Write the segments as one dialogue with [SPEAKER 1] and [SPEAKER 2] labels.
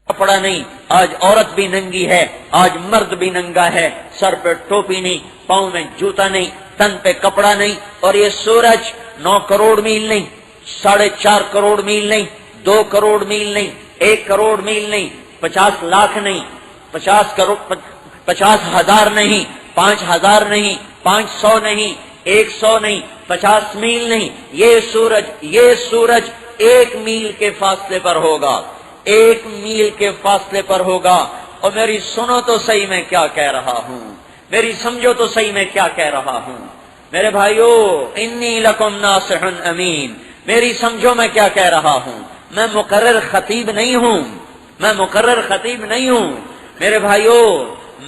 [SPEAKER 1] کپڑا نہیں، آج عورت بھی ننگی ہے، آج مرد بھی ننگا ہے، سر پہ ٹوپی نہیں، پاؤں میں جوتا نہیں، تن پہ کپڑا نہیں، اور یہ سورج 9 کروڑ میل نہیں، 4.5 کروڑ میل نہیں، 2 کروڑ میل نہیں، 1 کروڑ میل نہیں، 50 لاکھ نہیں، 50,000 نہیں، 5,000 نہیں، 500 نہیں، 100 نہیں، 50 میل نہیں، یہ سورج 1 میل کے فاصلے پر ہوگا، 1 میل کے فاصلے پر ہوگا۔ اور میری سنو تو صحیح میں کیا کہہ رہا ہوں، میری سمجھو تو صحیح میں کیا کہہ رہا ہوں، میرے بھائیو انی لکم ناصح امین، میری سمجھو میں کیا کہہ رہا ہوں۔ میں مقرر خطیب نہیں ہوں، میں مقرر خطیب نہیں ہوں میرے بھائیو،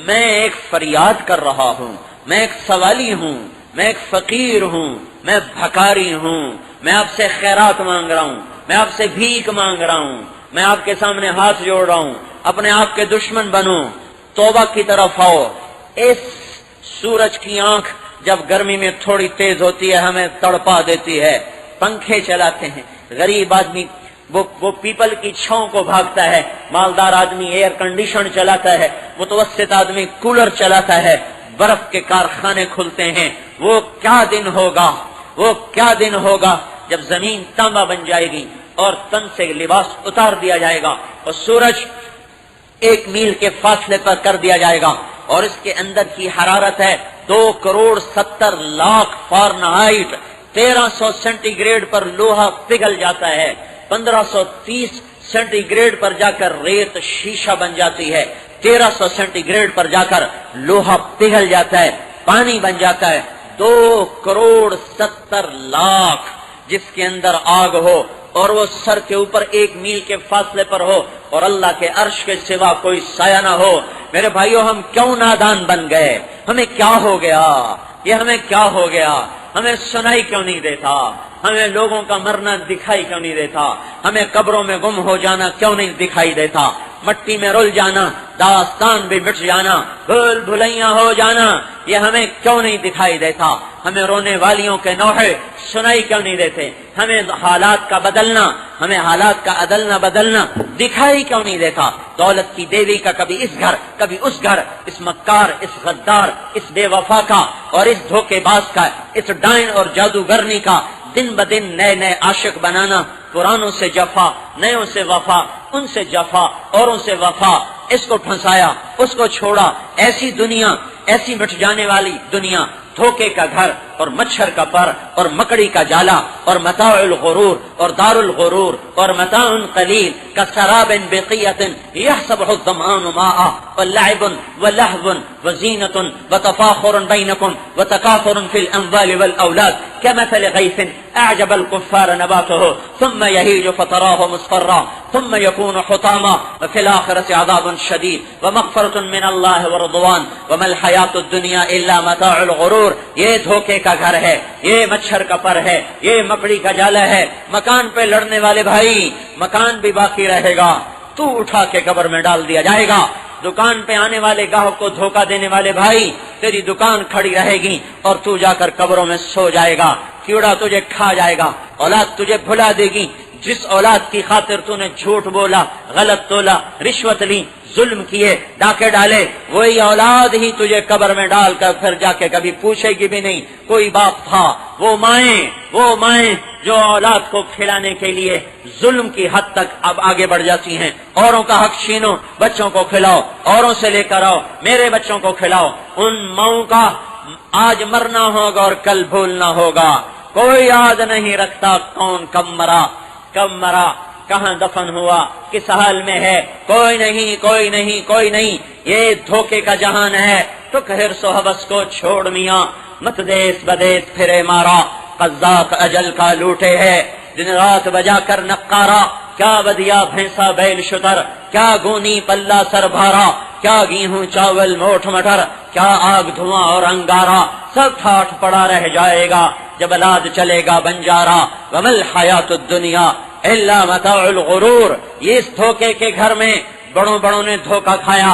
[SPEAKER 1] میں ایک فریاد کر رہا ہوں، میں ایک سوالی ہوں، میں ایک فقیر ہوں، میں بھکاری ہوں، میں آپ سے خیرات مانگ رہا ہوں، میں آپ سے بھیک مانگ رہا ہوں، میں آپ کے سامنے ہاتھ جوڑ رہا ہوں، اپنے آپ کے دشمن بنو، توبہ کی طرف آؤ۔ اس سورج کی آنکھ جب گرمی میں تھوڑی تیز ہوتی ہے ہمیں تڑپا دیتی ہے، پنکھے چلاتے ہیں، غریب آدمی وہ پیپل کی چھاؤں کو بھاگتا ہے، مالدار آدمی ایئر کنڈیشن چلاتا ہے، متوسط آدمی کولر چلاتا ہے، برف کے کارخانے کھلتے ہیں۔ وہ کیا دن ہوگا، وہ کیا دن ہوگا جب زمین تانبا بن جائے گی اور تن سے لباس اتار دیا جائے گا اور سورج 1 میل کے فاصلے پر کر دیا جائے گا، اور اس کے اندر کی حرارت ہے 2,70,00,000 فارنہائٹ، 1300 سینٹی گریڈ پر لوہا پگھل جاتا ہے، 1530 سینٹی گریڈ پر جا کر ریت شیشہ بن جاتی ہے، 1300 سینٹی گریڈ پر جا کر لوہا پگھل جاتا ہے، پانی بن جاتا ہے۔ 2,70,00,000 جس کے اندر آگ ہو اور وہ سر کے اوپر 1 میل کے فاصلے پر ہو اور اللہ کے عرش کے سوا کوئی سایہ نہ ہو، میرے بھائیو ہم کیوں نادان بن گئے؟ ہمیں کیا ہو گیا؟ یہ ہمیں کیا ہو گیا؟ ہمیں سنائی کیوں نہیں دیتا؟ ہمیں لوگوں کا مرنا دکھائی کیوں نہیں دیتا؟ ہمیں قبروں میں گم ہو جانا کیوں نہیں دکھائی دیتا؟ مٹی میں رل جانا، داستان بھی مٹ جانا، بھول بھلیاں ہو جانا، یہ ہمیں کیوں نہیں دکھائی دیتا؟ ہمیں رونے والیوں کے نوحے سنائی کیوں نہیں دیتے؟ ہمیں حالات کا بدلنا، ہمیں حالات کا عدلنا بدلنا دکھائی کیوں نہیں دیتا؟ دولت کی دیوی کا کبھی اس گھر کبھی اس گھر، اس مکار، اس غدار، اس بے وفا کا اور اس دھوکے باز کا، اس ڈائن اور جادوگرنی کا دن بدن نئے نئے عاشق بنانا، پرانوں سے جفا، نیوں سے وفا، ان سے جفا، اوروں سے وفا، اس کو پھنسایا، اس کو چھوڑا، ایسی دنیا، ایسی مٹ جانے والی دنیا، دھوکے کا گھر اور مچھر کا پر اور مکڑی کا جالا اور متاع الغرور اور دار الغرور اور متاع قلیل کسراب بقیۃ یحسبہ الظمآن ماء ولعب ولہو وزینۃ وتفاخر بینکم وتکاثر فی الاموال والاولاد كمثل غیث اعجب الكفار نباته ثم يهيج فتراه مصفرا ثم يكون حطاما وفي الآخرة عذاب شدید ومغفرة من اللہ ورضوان وما الحیاة الدنیا الا متاع الغرور۔ یہ دھوکے کا گھر ہے، یہ مچھر کا پر ہے، یہ مکڑی کا جالا ہے۔ مکان پہ لڑنے والے بھائی، مکان بھی باقی رہے گا، تو اٹھا کے قبر میں ڈال دیا جائے گا۔ دکان پہ آنے والے گاہک کو دھوکہ دینے والے بھائی، تیری دکان کھڑی رہے گی اور تو جا کر قبروں میں سو جائے گا، کیڑا تجھے کھا جائے گا، اولاد تجھے بھلا دے گی۔ جس اولاد کی خاطر تو نے جھوٹ بولا، غلط تولا، رشوت لی، ظلم کیے، ڈاکے ڈالے، وہی اولاد ہی تجھے قبر میں ڈال کر پھر جا کے کبھی پوچھے گی بھی نہیں کوئی باپ تھا۔ وہ مائیں جو اولاد کو کھلانے کے لیے ظلم کی حد تک اب آگے بڑھ جاتی ہیں، اوروں کا حق چھینو، بچوں کو کھلاؤ، اوروں سے لے کر آؤ، میرے بچوں کو کھلاؤ۔ ان ماؤں کا آج مرنا ہوگا اور کل بھولنا ہوگا۔ کوئی یاد نہیں رکھتا کون کب مرا، کہاں دفن ہوا، کس حال میں ہے، کوئی نہیں۔ یہ دھوکے کا جہان ہے، تو حرص و حوث کو چھوڑ میاں، مت دیس بدیس پھرے مارا، قذاق اجل کا لوٹے ہے، دن رات بجا کر نقارا، کیا بدیا بھینسا بیل شتر، کیا گونی پلہ سر بھارا، کیا گیہوں چاول موٹ مٹر، کیا آگ دھواں اور انگارا، سب ٹھاٹ پڑا رہ جائے گا جب الاد چلے گا بنجارا۔ وما الحیاۃ الدنیا الا متاع الغرور۔ یہ اس دھوکے کے گھر میں بڑوں نے دھوکہ کھایا،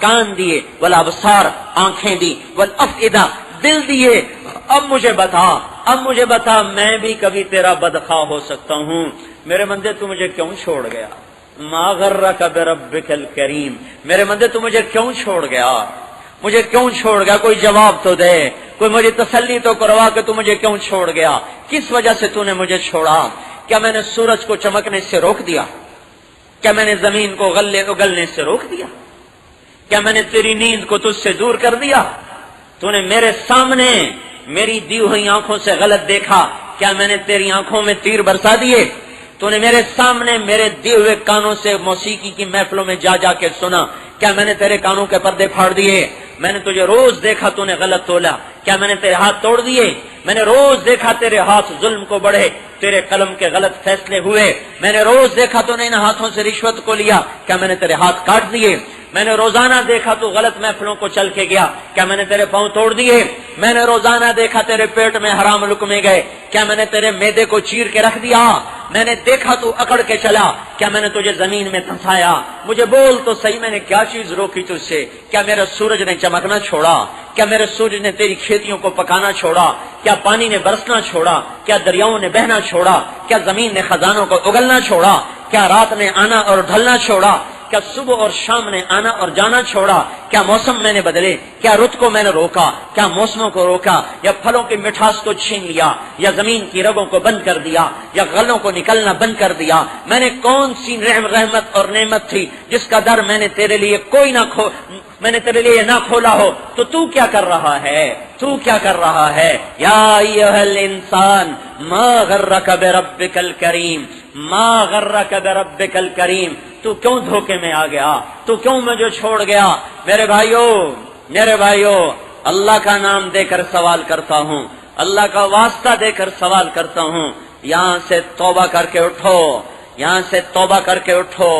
[SPEAKER 1] کان دیے، والابصار آنکھیں دی، والافئدہ دل دیے. اب مجھے بتا میں بھی کبھی تیرا بدخواہ ہو سکتا ہوں. میرے بندے تو مجھے کیوں چھوڑ گیا؟ ما غرک بربک الکریم، میرے بندے تو مجھے کیوں چھوڑ گیا؟ مجھے کیوں چھوڑ گیا؟ کوئی جواب تو دے، کوئی مجھے تسلی تو کروا کہ تو مجھے کیوں چھوڑ گیا؟ کس وجہ سے تو نے مجھے چھوڑا؟ کیا میں نے سورج کو چمکنے سے روک دیا؟ کیا میں نے زمین کو اگلنے سے روک دیا؟ کیا میں نے تیری نیند کو تجھ سے دور کر دیا؟ تو نے میرے سامنے میری دی ہوئی آنکھوں سے غلط دیکھا، کیا میں نے تیری آنکھوں میں تیر برسا دیے؟ تو نے میرے سامنے میرے دیے ہوئے کانوں سے موسیقی کی محفلوں میں جا جا کے سنا، کیا میں نے تیرے کانوں کے پردے پھاڑ دیے؟ میں نے تجھے روز دیکھا تو نے غلط تولا، کیا میں نے تیرے ہاتھ توڑ دیے؟ میں نے روز دیکھا تیرے ہاتھ ظلم کو بڑھے، تیرے قلم کے غلط فیصلے ہوئے. میں نے روز دیکھا تو نے ان ہاتھوں سے رشوت کو لیا، کیا میں نے تیرے ہاتھ کاٹ دیے؟ میں نے روزانہ دیکھا تو غلط محفلوں کو چل کے گیا، کیا میں نے تیرے پاؤں توڑ دیے؟ میں نے روزانہ دیکھا تیرے پیٹ میں حرام لقمے گئے، کیا میں نے تیرے معدے کو چیر کے رکھ دیا؟ میں نے دیکھا تو اکڑ کے چلا، کیا میں نے تجھے زمین میں پھنسایا؟ مجھے بول تو صحیح، میں نے کیا چیز روکی تجھ سے؟ کیا میرا سورج نے چمکنا چھوڑا؟ کیا میرے سورج نے تیری کھیتیوں کو پکانا چھوڑا؟ کیا پانی نے برسنا چھوڑا؟ کیا دریاؤں نے بہنا چھوڑا؟ کیا زمین نے خزانوں کو اگلنا چھوڑا؟ کیا رات نے آنا اور ڈھلنا چھوڑا؟ کیا صبح اور شام نے آنا اور جانا چھوڑا؟ کیا موسم میں نے بدلے؟ کیا رت کو میں نے روکا؟ کیا موسموں کو روکا؟ یا پھلوں کی مٹھاس کو چھین لیا؟ یا زمین کی رگوں کو بند کر دیا؟ یا غلوں کو نکلنا بند کر دیا؟ میں نے کون سی رحمت اور نعمت تھی جس کا در میں نے تیرے لیے میں نے تیرے لیے نہ کھولا ہو؟ تو کیا کر رہا ہے؟ کیا کر رہا ہے؟ یا ایھا الانسان ما غرک بربک الکریم، ما غرک بربک الکریم، تو کیوں دھوکے میں آ گیا؟ تو کیوں مجھے چھوڑ گیا؟ میرے بھائیو، اللہ کا نام دے کر سوال کرتا ہوں، اللہ کا واسطہ دے کر سوال کرتا ہوں، یہاں سے توبہ کر کے اٹھو، یہاں سے توبہ کر کے اٹھو،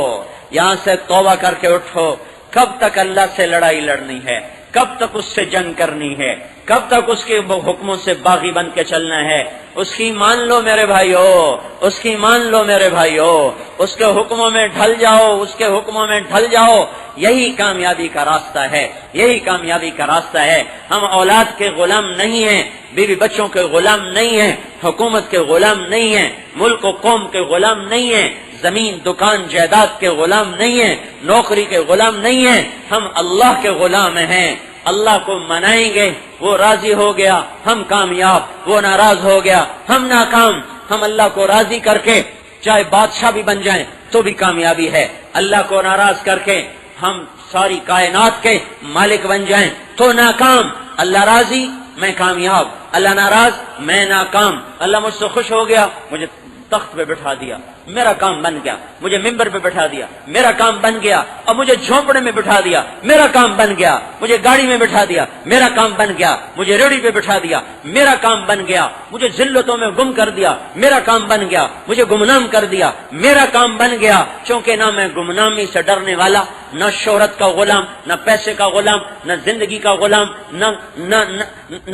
[SPEAKER 1] یہاں سے توبہ کر کے اٹھو. کب تک اللہ سے لڑائی لڑنی ہے؟ کب تک اس سے جنگ کرنی ہے؟ کب تک اس کے حکموں سے باغی بن کے چلنا ہے؟ اس کی مان لو میرے بھائیو، اس کی مان لو میرے بھائیو، اس کے حکموں میں ڈھل جاؤ، اس کے حکموں میں ڈھل جاؤ. یہی کامیابی کا راستہ ہے، یہی کامیابی کا راستہ ہے. ہم اولاد کے غلام نہیں ہیں، بیوی بچوں کے غلام نہیں ہیں، حکومت کے غلام نہیں ہیں، ملک و قوم کے غلام نہیں ہیں، زمین دکان جائیداد کے غلام نہیں ہیں، نوکری کے غلام نہیں ہیں. ہم اللہ کے غلام ہیں. اللہ کو منائیں گے، وہ راضی ہو گیا، ہم کامیاب، وہ ناراض ہو گیا، ہم ناکام. ہم اللہ کو راضی کر کے چاہے بادشاہ بھی بن جائیں تو بھی کامیابی ہے. اللہ کو ناراض کر کے ہم ساری کائنات کے مالک بن جائیں تو ناکام. اللہ راضی، میں کامیاب. اللہ ناراض، میں ناکام. اللہ مجھ سے خوش ہو گیا، مجھے تخت پہ بٹھا دیا، میرا کام بن گیا. مجھے ممبر پہ بٹھا دیا، میرا کام بن گیا. اور مجھے جھونپڑے میں بٹھا دیا، میرا کام بن گیا. مجھے گاڑی میں بٹھا دیا، میرا کام بن گیا. مجھے ریڑھی پہ بٹھا دیا، میرا کام بن گیا. مجھے ذلتوں میں گم کر دیا، میرا کام بن گیا. مجھے گمنام کر دیا، میرا کام بن گیا. چونکہ نہ میں گمنامی سے ڈرنے والا، نہ شہرت کا غلام، نہ پیسے کا غلام، نہ زندگی کا غلام،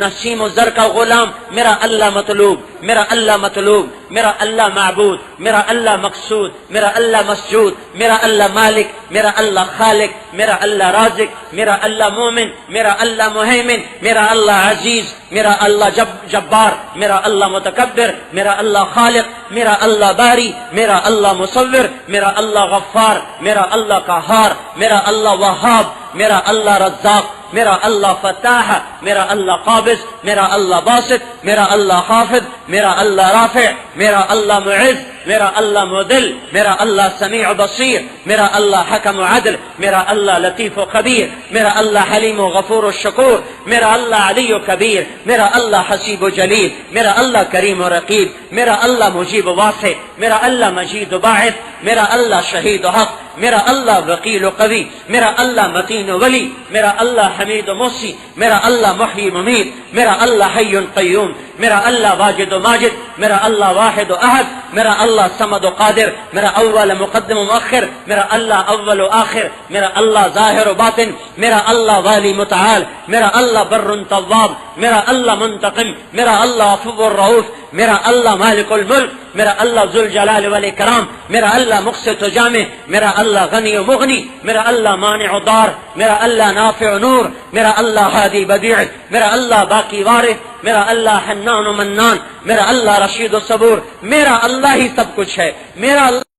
[SPEAKER 1] نہ سیم و زر کا غلام. میرا اللہ مطلوب، میرا اللہ مطلوب، میرا اللہ معبود، میرا اللہ مقصود، میرا اللہ مسجود، میرا اللہ مالک، میرا اللہ خالق، میرا اللہ رازق، میرا اللہ مومن، میرا اللہ مہیمن، میرا اللہ عزیز، میرا اللہ جبار، میرا اللہ متکبر، میرا اللہ خالق، میرا اللہ باری، میرا اللہ مصور، میرا اللہ غفار، میرا اللہ قہار، میرا اللہ وہاب، میرا اللہ رزاق، میرا اللہ فتاح، میرا اللہ قابض، میرا اللہ باسط، میرا اللہ خافض، میرا اللہ رافع، میرا اللہ معز، میرا اللہ مذل، میرا اللہ سمیع بصیر، میرا اللہ حکم عدل، میرا اللہ لطیف و خبیر، میرا اللہ حلیم و غفور و شکور، میرا اللہ علی و کبیر، میرا اللہ حسیب و جلیل، میرا اللہ کریم و رقیب، میرا اللہ مجیب و واسع، میرا اللہ مجید و باعث، میرا اللہ شہید و حق، میرا اللہ وکیل و قوی، میرا اللہ متین و ولی، میرا اللہ حمید و موسی، میرا اللہ محیی ممیت، میرا اللہ حی قیوم، میرا اللہ واجد و ماجد، میرا اللہ واحد و احد، میرا اللہ صمد و قادر، میرا اول مقدم و مؤخر، میرا اللہ اول و آخر، میرا اللہ ظاہر و باطن، میرا اللہ والی متعال، میرا اللہ بر طواب، میرا اللہ منتقم، میرا اللہ عفو الرؤوف، میرا اللہ مالک الملک، میرا اللہ ذوالجلال والاکرام، میرا اللہ مقسط و جامع، میرا اللہ غنی و مغنی، میرا اللہ مانع و دار، میرا اللہ نافع و نور، میرا اللہ ہادی بدیع، میرا اللہ باقی وارث، میرا اللہ حنان و منان، میرا اللہ رشید و صبور، میرا اللہ ہی سب کچھ ہے، میرا اللہ